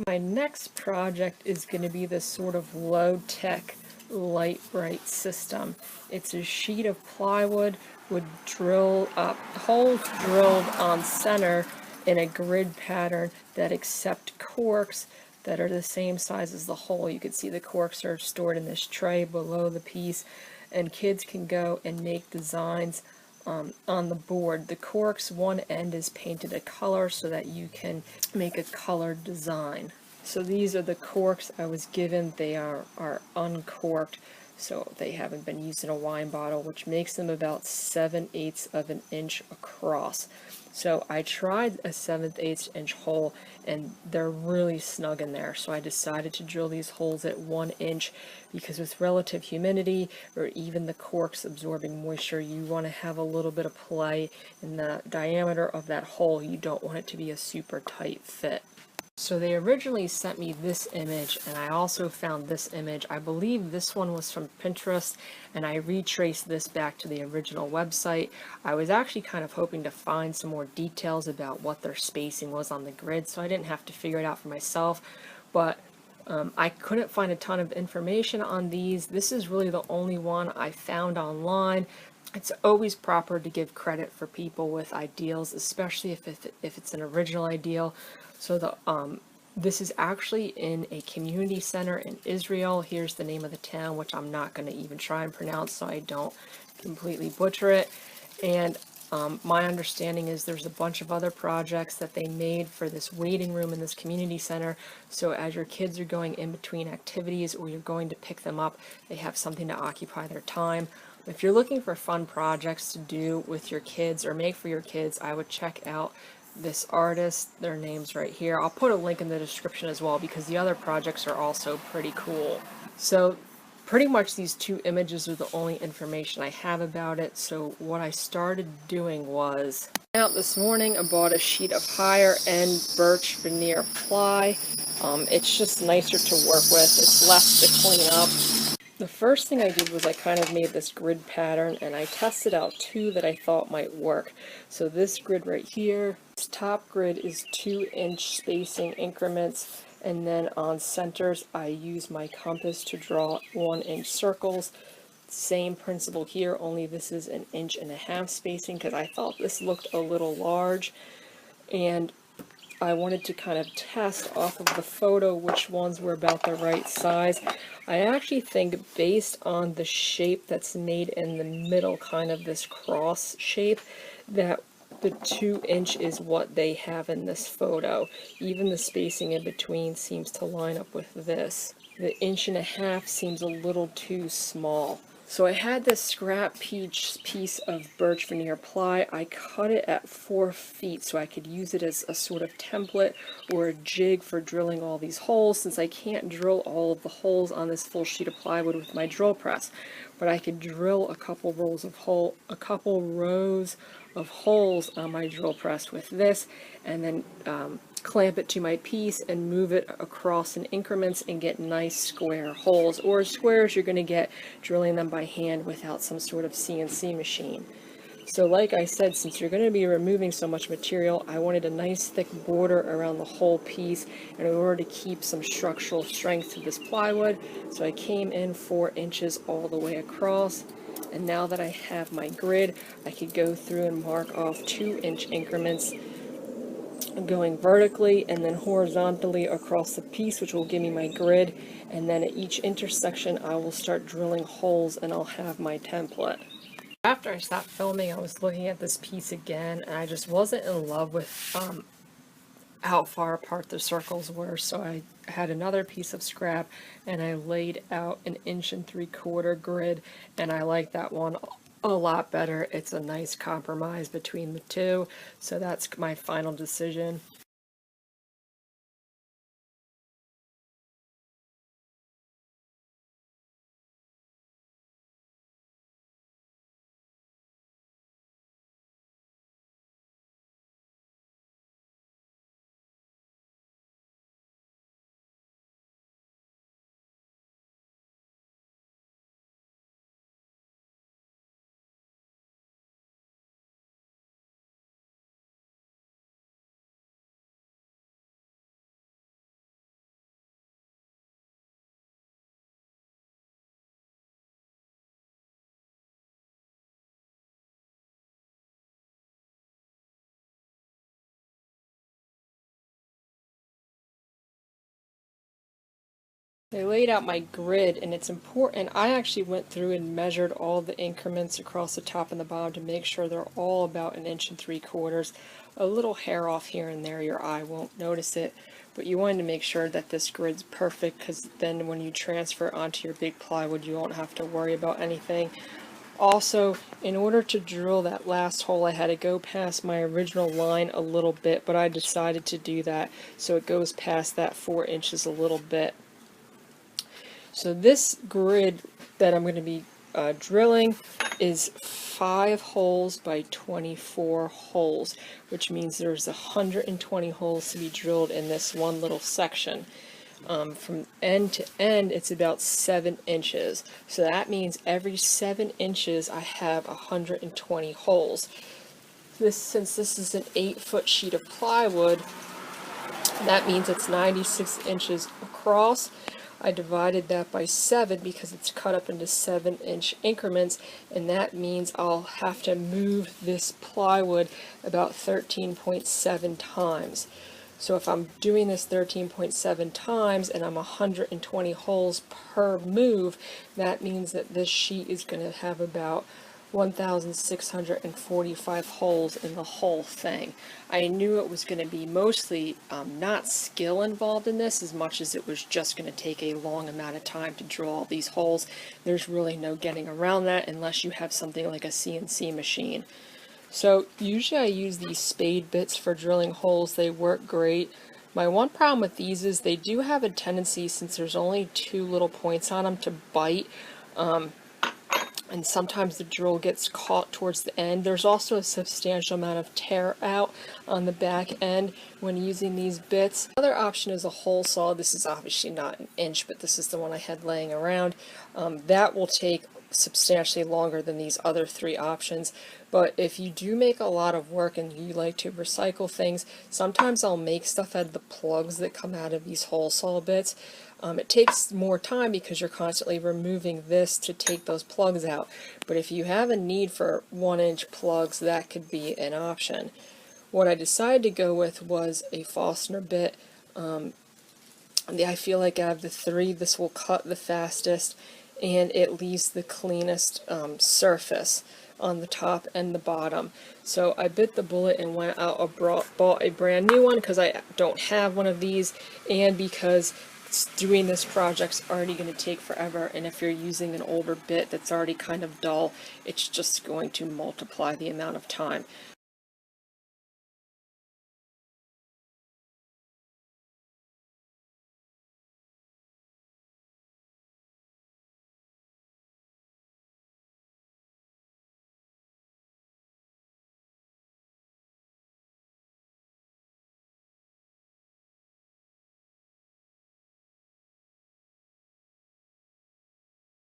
My next project is going to be this sort of low-tech light bright system. It's a sheet of plywood with holes drilled on center in a grid pattern that accept corks that are the same size as the hole. You can see the corks are stored in this tray below the piece, and kids can go and make designs on the board. The corks, one end is painted a color so that you can make a colored design. So these are the corks I was given. They are uncorked, so they haven't been used in a wine bottle, which makes them about 7/8 of an inch across. So I tried a 7/8 inch hole, and they're really snug in there. So I decided to drill these holes at 1 inch because with relative humidity or even the corks absorbing moisture, you want to have a little bit of play in the diameter of that hole. You don't want it to be a super tight fit. So they originally sent me this image, and I also found this image. I believe this one was from Pinterest, and I retraced this back to the original website. I was actually kind of hoping to find some more details about what their spacing was on the grid, so I didn't have to figure it out for myself, but I couldn't find a ton of information on these. This is really the only one I found online. It's always proper to give credit for people with ideals, especially if it's an original ideal. So this is actually in a community center in Israel. Here's the name of the town, which I'm not going to even try and pronounce so I don't completely butcher it. And my understanding is there's a bunch of other projects that they made for this waiting room in this community center. So as your kids are going in between activities or you're going to pick them up, they have something to occupy their time. If you're looking for fun projects to do with your kids or make for your kids, I would check out this artist. Their name's right here. I'll put a link in the description as well because the other projects are also pretty cool. So pretty much these two images are the only information I have about it. So what I started doing was, out this morning I bought a sheet of higher end birch veneer ply. It's just nicer to work with. It's less to clean up. The first thing I did was I kind of made this grid pattern, and I tested out two that I thought might work. So this grid right here, this top grid is 2-inch spacing increments, and then on centers I use my compass to draw 1-inch circles. Same principle here, only this is 1.5 inch spacing because I thought this looked a little large, and I wanted to kind of test off of the photo which ones were about the right size. I actually think based on the shape that's made in the middle, kind of this cross shape, that the 2-inch is what they have in this photo. Even the spacing in between seems to line up with this. The 1.5 inch seems a little too small. So I had this scrap piece of birch veneer ply. I cut it at 4 feet so I could use it as a sort of template or a jig for drilling all these holes, since I can't drill all of the holes on this full sheet of plywood with my drill press. But I could drill a couple rows of holes on my drill press with this, and then clamp it to my piece and move it across in increments and get nice square holes, or squares you're going to get drilling them by hand without some sort of CNC machine. So like I said, since you're going to be removing so much material, I wanted a nice thick border around the whole piece in order to keep some structural strength to this plywood. So I came in 4 inches all the way across. And now that I have my grid, I could go through and mark off 2-inch increments going vertically and then horizontally across the piece, which will give me my grid. And then at each intersection, I will start drilling holes and I'll have my template. After I stopped filming, I was looking at this piece again, and I just wasn't in love with how far apart the circles were, so I had another piece of scrap and I laid out 1.75 inch grid, and I like that one a lot better. It's a nice compromise between the two, so that's my final decision. I laid out my grid, and it's important. I actually went through and measured all the increments across the top and the bottom to make sure they're all about 1.75 inches. A little hair off here and there, your eye won't notice it, but you wanted to make sure that this grid's perfect, because then when you transfer onto your big plywood, you won't have to worry about anything. Also, in order to drill that last hole, I had to go past my original line a little bit, but I decided to do that so it goes past that 4 inches a little bit. So this grid that I'm going to be drilling is 5 holes by 24 holes, which means there's 120 holes to be drilled in this one little section. From end to end, it's about 7 inches. So that means every 7 inches I have 120 holes. Since this is an 8-foot sheet of plywood, that means it's 96 inches across. I divided that by 7 because it's cut up into 7-inch increments, and that means I'll have to move this plywood about 13.7 times. So if I'm doing this 13.7 times and I'm 120 holes per move, that means that this sheet is going to have about 1,645 holes in the whole thing. I knew it was going to be mostly not skill involved in this as much as it was just going to take a long amount of time to drill all these holes. There's really no getting around that unless you have something like a CNC machine. So usually I use these spade bits for drilling holes. They work great. My one problem with these is they do have a tendency, since there's only 2 little points on them, to bite. And sometimes the drill gets caught towards the end. There's also a substantial amount of tear out on the back end when using these bits. Another option is a hole saw. This is obviously not an inch, but this is the one I had laying around. That will take substantially longer than these other 3 options. But if you do make a lot of work and you like to recycle things, sometimes I'll make stuff out of the plugs that come out of these hole saw bits. It takes more time because you're constantly removing this to take those plugs out. But if you have a need for 1-inch plugs, that could be an option. What I decided to go with was a Fastener bit. I feel like out of the 3, this will cut the fastest, and it leaves the cleanest surface on the top and the bottom. So I bit the bullet and went out and bought a brand new one because I don't have one of these, and because doing this project's already going to take forever, and if you're using an older bit that's already kind of dull, it's just going to multiply the amount of time.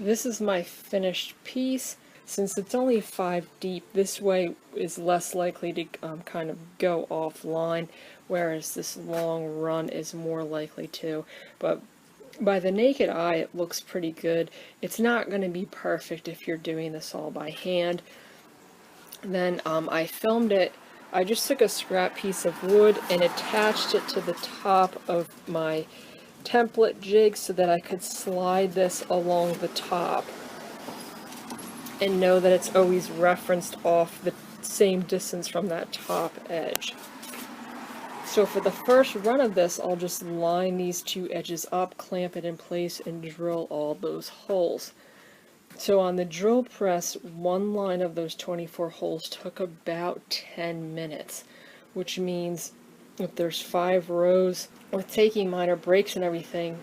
This is my finished piece. Since it's only 5 deep, this way is less likely to kind of go offline, whereas this long run is more likely to. But by the naked eye, it looks pretty good. It's not going to be perfect if you're doing this all by hand. Then I filmed it. I just took a scrap piece of wood and attached it to the top of my template jig so that I could slide this along the top and know that it's always referenced off the same distance from that top edge. So for the first run of this, I'll just line these 2 edges up, clamp it in place, and drill all those holes. So on the drill press, one line of those 24 holes took about 10 minutes, which means if there's 5 rows, with taking minor breaks and everything,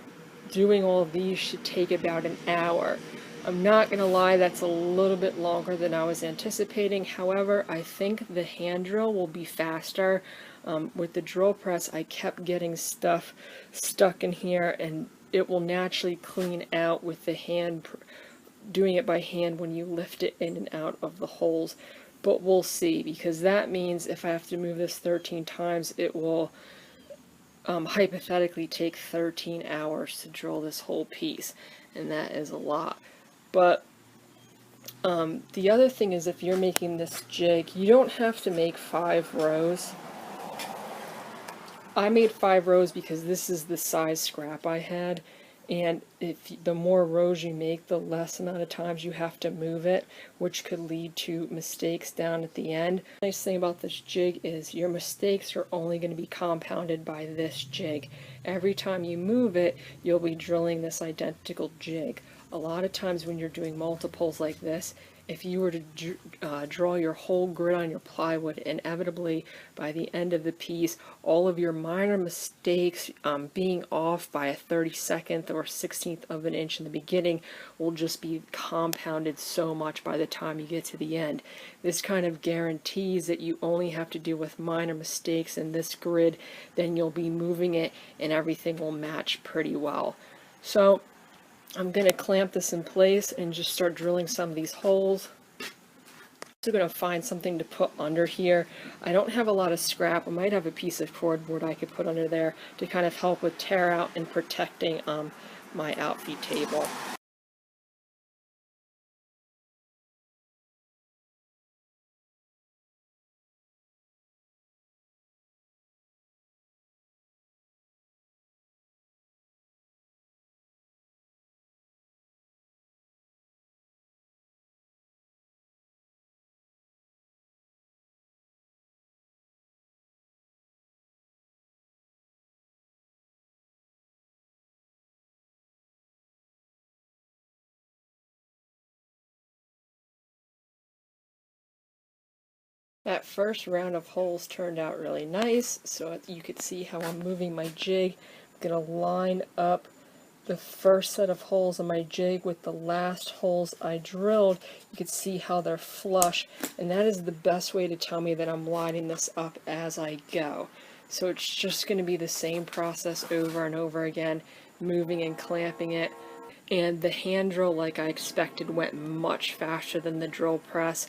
doing all of these should take about an hour. I'm not going to lie, that's a little bit longer than I was anticipating. However, I think the hand drill will be faster. With the drill press, I kept getting stuff stuck in here, and it will naturally clean out with the hand, doing it by hand when you lift it in and out of the holes. But we'll see, because that means if I have to move this 13 times, it will hypothetically take 13 hours to drill this whole piece, and that is a lot. But the other thing is, if you're making this jig, you don't have to make 5 rows. I made 5 rows because this is the size scrap I had, And if the more rows you make, the less amount of times you have to move it, which could lead to mistakes down at the end. The nice thing about this jig is your mistakes are only going to be compounded by this jig. Every time you move it, you'll be drilling this identical jig. A lot of times when you're doing multiples like this, if you were to draw your whole grid on your plywood, inevitably by the end of the piece, all of your minor mistakes, being off by a 32nd or 16th of an inch in the beginning, will just be compounded so much by the time you get to the end. This kind of guarantees that you only have to deal with minor mistakes in this grid, then you'll be moving it and everything will match pretty well. So I'm going to clamp this in place and just start drilling some of these holes. I'm also going to find something to put under here. I don't have a lot of scrap. I might have a piece of cordboard I could put under there to kind of help with tear out and protecting my outfeed table. That first round of holes turned out really nice, so you could see how I'm moving my jig. I'm going to line up the first set of holes on my jig with the last holes I drilled. You can see how they're flush, and that is the best way to tell me that I'm lining this up as I go. So it's just going to be the same process over and over again, moving and clamping it. And the hand drill, like I expected, went much faster than the drill press.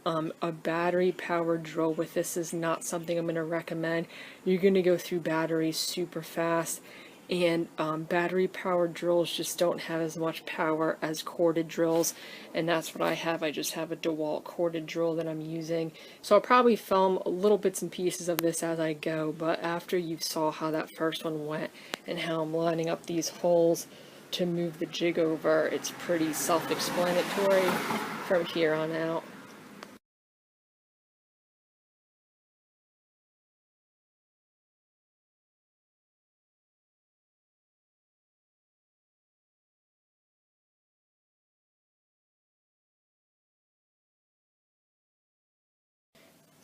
A battery-powered drill with this is not something I'm going to recommend. You're going to go through batteries super fast, and battery-powered drills just don't have as much power as corded drills, and that's what I have. I just have a DeWalt corded drill that I'm using. So I'll probably film little bits and pieces of this as I go, but after you saw how that first one went and how I'm lining up these holes to move the jig over, it's pretty self-explanatory from here on out.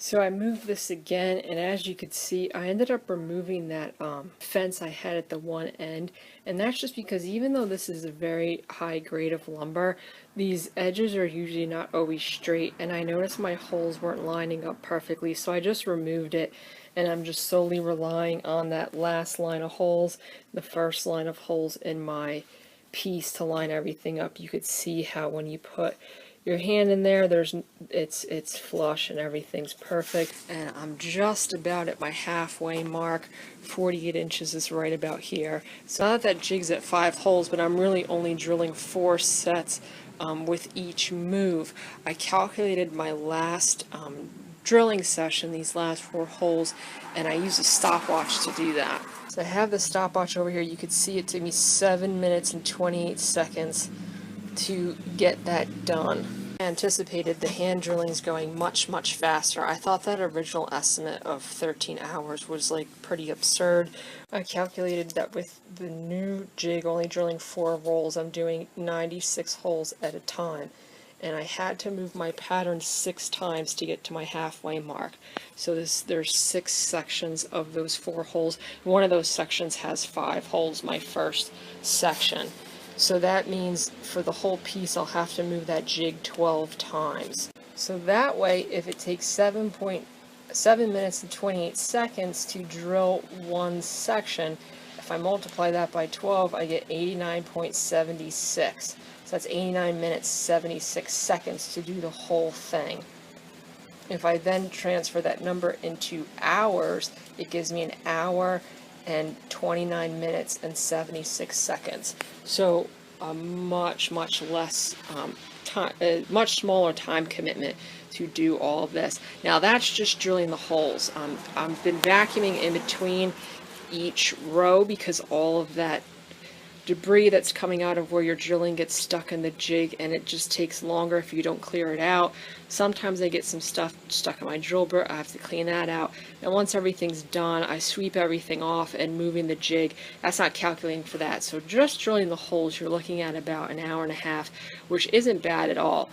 So I moved this again, and as you could see, I ended up removing that fence I had at the one end, and that's just because even though this is a very high grade of lumber, these edges are usually not always straight, and I noticed my holes weren't lining up perfectly, so I just removed it, and I'm just solely relying on that last line of holes, the first line of holes in my piece to line everything up. You could see how when you put your hand in there, it's flush and everything's perfect. And I'm just about at my halfway mark. 48 inches is right about here. So not that jig's at 5 holes, but I'm really only drilling 4 sets with each move. I calculated my last drilling session, these last 4 holes, and I used a stopwatch to do that. So I have the stopwatch over here. You could see it took me 7 minutes and 28 seconds to get that done. I anticipated the hand drillings going much faster. I thought that original estimate of 13 hours was like pretty absurd. I calculated that with the new jig only drilling 4 rolls, I'm doing 96 holes at a time, and I had to move my pattern 6 times to get to my halfway mark. So there's 6 sections of those 4 holes. One of those sections has 5 holes, my first section. So that means for the whole piece I'll have to move that jig 12 times. So that way, if it takes 7 minutes and 28 seconds to drill one section, if I multiply that by 12, I get 89.76. So that's 89 minutes, 76 seconds to do the whole thing. If I then transfer that number into hours, it gives me an hour and 29 minutes and 76 seconds. So a much less time, a much smaller time commitment to do all of this. Now that's just drilling the holes. I've been vacuuming in between each row because all of that debris that's coming out of where you're drilling gets stuck in the jig, and it just takes longer if you don't clear it out. Sometimes I get some stuff stuck in my drill bit. I have to clean that out. And once everything's done, I sweep everything off and moving the jig. That's not calculating for that. So just drilling the holes, you're looking at about an hour and a half, which isn't bad at all.